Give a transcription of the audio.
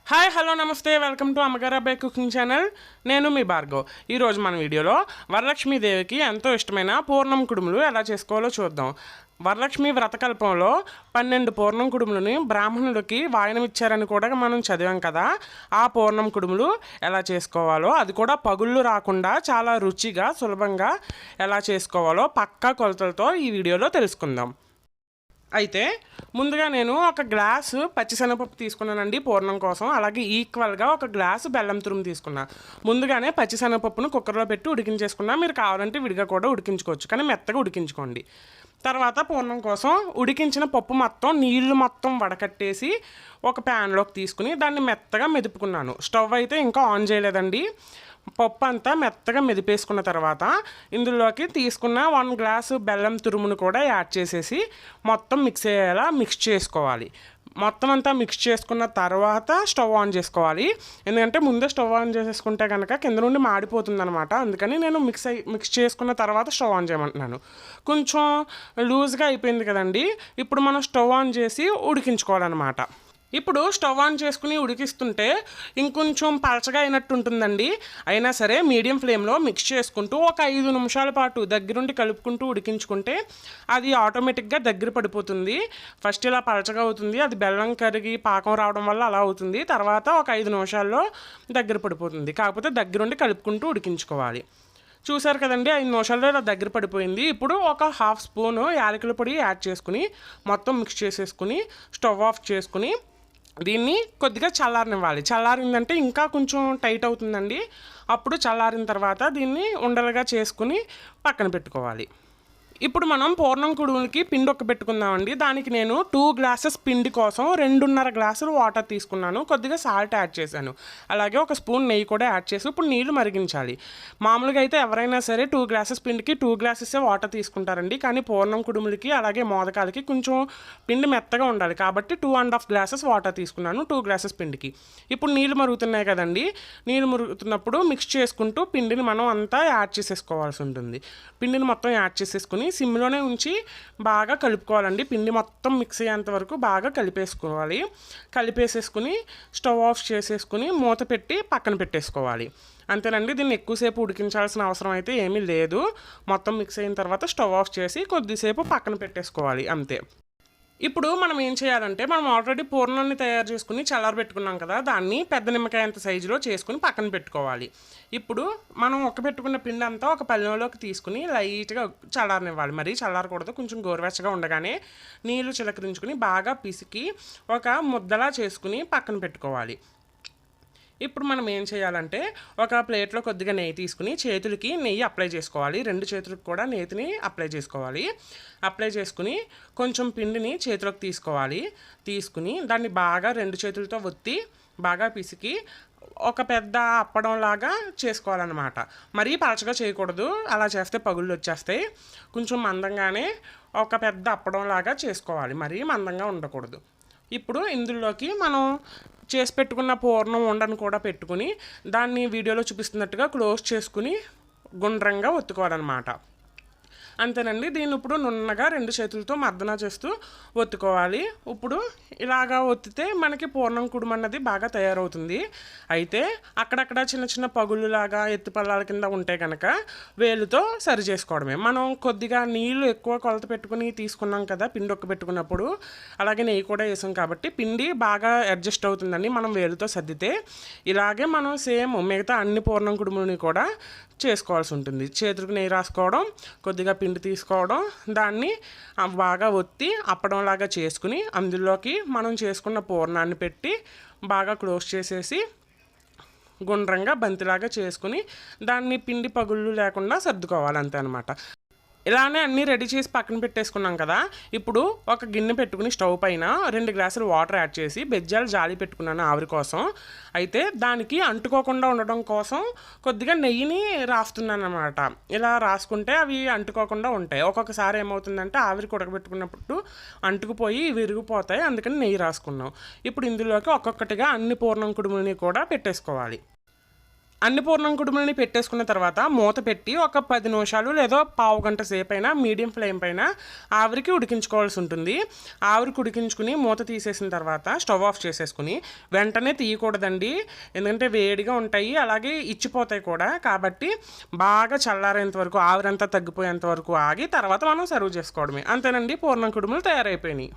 Hi hello నమస్తే welcome to అమ్మగారి అబ్బాయి కుకింగ్ ఛానల్. నేను మీ భార్గవ్. ఈరోజు మన వీడియోలో వరలక్ష్మీదేవికి ఎంతో ఇష్టమైన పూర్ణం కుడుములు ఎలా చేసుకోవాలో చూద్దాం. వరలక్ష్మి వ్రతకల్పంలో 12 పూర్ణం కుడుములని బ్రాహ్మణులకి వాయనం ఇచ్చారని కూడా మనం చదివాం కదా. ఆ పూర్ణం కుడుములు ఎలా చేసుకోవాలో, అది కూడా పగుళ్ళు రాకుండా చాలా రుచిగా సులభంగా ఎలా చేసుకోవాలో పక్కా కొలతలతో ఈ వీడియోలో తెలుసుకుందాం. అయితే ముందుగా నేను ఒక గ్లాసు పచ్చిశనగపప్పు తీసుకున్నానండి పూర్ణం కోసం. అలాగే ఈక్వల్గా ఒక గ్లాసు బెల్లం తురుము తీసుకున్నా. ముందుగానే పచ్చిశనగపప్పును కుక్కర్లో పెట్టి ఉడికించేసుకున్నా. మీరు కావాలంటే విడిగా కూడా ఉడికించుకోవచ్చు, కానీ మెత్తగా ఉడికించుకోండి. తర్వాత పూర్ణం కోసం ఉడికించిన పప్పు మొత్తం నీళ్లు మొత్తం వడకట్టేసి ఒక ప్యాన్లోకి తీసుకుని దాన్ని మెత్తగా మెదుపుకున్నాను. స్టవ్ అయితే ఇంకా ఆన్ చేయలేదండి. పప్పు అంతా మెత్తగా మెదిపేసుకున్న తర్వాత ఇందులోకి తీసుకున్న 1 గ్లాసు బెల్లం తురుమును కూడా యాడ్ చేసేసి మొత్తం మిక్స్ అయ్యేలా మిక్స్ చేసుకోవాలి. మొత్తం అంతా మిక్స్ చేసుకున్న తర్వాత స్టవ్ ఆన్ చేసుకోవాలి. ఎందుకంటే ముందే స్టవ్ ఆన్ చేసేసుకుంటే కనుక కింద నుండి మాడిపోతుంది అనమాట. అందుకని నేను మిక్స్ చేసుకున్న తర్వాత స్టవ్ ఆన్ చేయమంటున్నాను. కొంచెం లూజ్గా అయిపోయింది కదండి. ఇప్పుడు మనం స్టవ్ ఆన్ చేసి ఉడికించుకోవాలన్నమాట. ఇప్పుడు స్టవ్ ఆన్ చేసుకుని ఉడికిస్తుంటే ఇంకొంచెం పలచగా అయినట్టు ఉంటుందండి. అయినా సరే మీడియం ఫ్లేమ్లో మిక్స్ చేసుకుంటూ ఒక 5 నిమిషాల పాటు దగ్గరుండి కలుపుకుంటూ ఉడికించుకుంటే అది ఆటోమేటిక్గా దగ్గర పడిపోతుంది. ఫస్ట్ ఇలా పలచగా అవుతుంది, అది బెల్లం కరిగి పాకం రావడం వల్ల అలా అవుతుంది. తర్వాత ఒక 5 నిమిషాల్లో దగ్గర పడిపోతుంది. కాకపోతే దగ్గరుండి కలుపుకుంటూ ఉడికించుకోవాలి. చూసారు కదండి, 5 నిమిషాల్లో ఇలా దగ్గర పడిపోయింది. ఇప్పుడు ఒక 1/2 స్పూను యాలకుల పొడి యాడ్ చేసుకుని మొత్తం మిక్స్ చేసేసుకుని స్టవ్ ఆఫ్ చేసుకుని దీన్ని కొద్దిగా చల్లారనివ్వాలి. చల్లారిందంటే ఇంకా కొంచెం టైట్ అవుతుందండి. అప్పుడు చల్లారిన తర్వాత దీన్ని ఉండలుగా చేసుకుని పక్కన పెట్టుకోవాలి. ఇప్పుడు మనం పూర్ణం కుడుములకి పిండి పెట్టుకుందామండి. దానికి నేను 2 గ్లాసెస్ పిండి కోసం 2.5 గ్లాసులు వాటర్ తీసుకున్నాను. కొద్దిగా సాల్ట్ యాడ్ చేశాను. అలాగే ఒక స్పూన్ నెయ్యి కూడా యాడ్ చేసి ఇప్పుడు నీళ్లు మరిగించాలి. మామూలుగా అయితే ఎవరైనా సరే 2 గ్లాసెస్ పిండికి 2 గ్లాసెసే వాటర్ తీసుకుంటారండి. కానీ పూర్ణం కుడుములకి అలాగే మోదకాలకి కొంచెం పిండి మెత్తగా ఉండాలి కాబట్టి 2.5 గ్లాసెస్ వాటర్ తీసుకున్నాను 2 గ్లాసెస్ పిండికి. ఇప్పుడు నీళ్ళు మరుగుతున్నాయి కదండి. నీళ్ళు మరుగుతున్నప్పుడు మిక్స్ చేసుకుంటూ పిండిని మనం అంతా యాడ్ చేసేసుకోవాల్సి ఉంటుంది. పిండిని మొత్తం యాడ్ చేసేసుకుని సిమ్లోనే ఉంచి బాగా కలుపుకోవాలండి. పిండి మొత్తం మిక్స్ అయ్యేంత వరకు బాగా కలిపేసుకోవాలి. కలిపేసేసుకుని స్టవ్ ఆఫ్ చేసేసుకుని మూత పెట్టి పక్కన పెట్టేసుకోవాలి. అంతేనండి. దీన్ని ఎక్కువసేపు ఉడికించాల్సిన అవసరం అయితే ఏమీ లేదు. మొత్తం మిక్స్ అయిన తర్వాత స్టవ్ ఆఫ్ చేసి కొద్దిసేపు పక్కన పెట్టేసుకోవాలి, అంతే. ఇప్పుడు మనం ఏం చేయాలంటే, మనం ఆల్రెడీ పూర్ణాన్ని తయారు చేసుకుని చల్లారబెట్టుకున్నాం కదా, దాన్ని పెద్ద నిమ్మకాయ అంత సైజులో చేసుకుని పక్కన పెట్టుకోవాలి. ఇప్పుడు మనం పెట్టుకున్న పిండి అంతా ఒక పళ్ళెంలోకి తీసుకుని లైట్గా చల్లారనివ్వాలి. మరీ చల్లారకూడదు, కొంచెం గోరువెచ్చగా ఉండగానే నీళ్లు చిలకరించుకుని బాగా పిసికి ఒక ముద్దలా చేసుకుని పక్కన పెట్టుకోవాలి. ఇప్పుడు మనం ఏం చేయాలంటే, ఒక ప్లేట్లో కొద్దిగా నెయ్యి తీసుకుని చేతులకి నెయ్యి అప్లై చేసుకోవాలి. 2 చేతులకు కూడా నెయ్యిని అప్లై చేసుకోవాలి. అప్లై చేసుకుని కొంచెం పిండిని చేతిలోకి తీసుకోవాలి. తీసుకుని దాన్ని బాగా 2 చేతులతో ఒత్తి బాగా పిసికి ఒక పెద్ద అప్పడంలాగా చేసుకోవాలన్నమాట. మరీ పలచగా చేయకూడదు, అలా చేస్తే పగుళ్ళు వచ్చేస్తాయి. కొంచెం మందంగానే ఒక పెద్ద అప్పడంలాగా చేసుకోవాలి, మరీ మందంగా ఉండకూడదు. ఇప్పుడు ఇందులోకి మనం చేసి పెట్టుకున్న పూర్ణం ఉండను కూడా పెట్టుకుని దాన్ని వీడియోలో చూపిస్తున్నట్టుగా క్లోజ్ చేసుకుని గుండ్రంగా ఒత్తుకోవాలన్నమాట. అంతేనండి. దీన్ని ఇప్పుడు నున్నగా 2 చేతులతో మర్దన చేస్తూ ఒత్తుకోవాలి. ఇప్పుడు ఇలాగా ఒత్తితే మనకి పూర్ణం కుడుము అన్నది బాగా తయారవుతుంది. అయితే అక్కడక్కడ చిన్న చిన్న పగుళ్ళలాగా ఎత్తుపల్లాల కింద ఉంటే కనుక వేలుతో సరి చేసుకోవడమే. మనం కొద్దిగా నీళ్లు ఎక్కువ కొలత పెట్టుకుని తీసుకున్నాం కదా పిండి పెట్టుకున్నప్పుడు, అలాగే నెయ్యి కూడా వేసాం కాబట్టి పిండి బాగా అడ్జస్ట్ అవుతుందండి మనం వేలుతో సర్దితే. ఇలాగే మనం సేమ్ మిగతా అన్ని పూర్ణం కుడుములని కూడా చేసుకోవాల్సి ఉంటుంది. చేతులకు నెయ్యి రాసుకోవడం, కొద్దిగా పిండి తీసుకోవడం, దాన్ని బాగా ఒత్తి అప్పడంలాగా చేసుకుని అందులోకి మనం చేసుకున్న పూర్ణాన్ని పెట్టి బాగా క్లోజ్ చేసేసి గుండ్రంగా బంతిలాగా చేసుకుని దాన్ని పిండి పగుళ్ళు లేకుండా సర్దుకోవాలి, అంతే అనమాట. ఇలానే అన్నీ రెడీ చేసి పక్కన పెట్టేసుకున్నాం కదా. ఇప్పుడు ఒక గిన్నె పెట్టుకుని స్టవ్ పైన 2 గ్లాసులు వాటర్ యాడ్ చేసి బెజ్జాలు జాలి పెట్టుకున్నాను ఆవిరి కోసం. అయితే దానికి అంటుకోకుండా ఉండడం కోసం కొద్దిగా నెయ్యిని రాస్తున్నాను అనమాట. ఇలా రాసుకుంటే అవి అంటుకోకుండా ఉంటాయి. ఒక్కొక్కసారి ఏమవుతుందంటే ఆవిరి ఉడకబెట్టుకున్నప్పుడు అంటుకుపోయి విరిగిపోతాయి, అందుకని నెయ్యి రాసుకున్నాం. ఇప్పుడు ఇందులోకి ఒక్కొక్కటిగా అన్ని పూర్ణం కుడుములని కూడా పెట్టేసుకోవాలి. అన్ని పూర్ణం కుడుములని పెట్టేసుకున్న తర్వాత మూత పెట్టి ఒక 10 నిమిషాలు లేదా పావు గంట సేపు అయినా మీడియం ఫ్లేమ్ పైన ఆవిరికి ఉడికించుకోవాల్సి ఉంటుంది. ఆవిరికి ఉడికించుకుని మూత తీసేసిన తర్వాత స్టవ్ ఆఫ్ చేసేసుకుని వెంటనే తీయకూడదండి, ఎందుకంటే వేడిగా ఉంటాయి, అలాగే ఇచ్చిపోతాయి కూడా. కాబట్టి బాగా చల్లారేంత వరకు, ఆవిరంతా తగ్గిపోయేంత వరకు ఆగి తర్వాత మనం సర్వ్ చేసుకోవడమే. అంతేనండి, పూర్ణం కుడుములు తయారైపోయినాయి.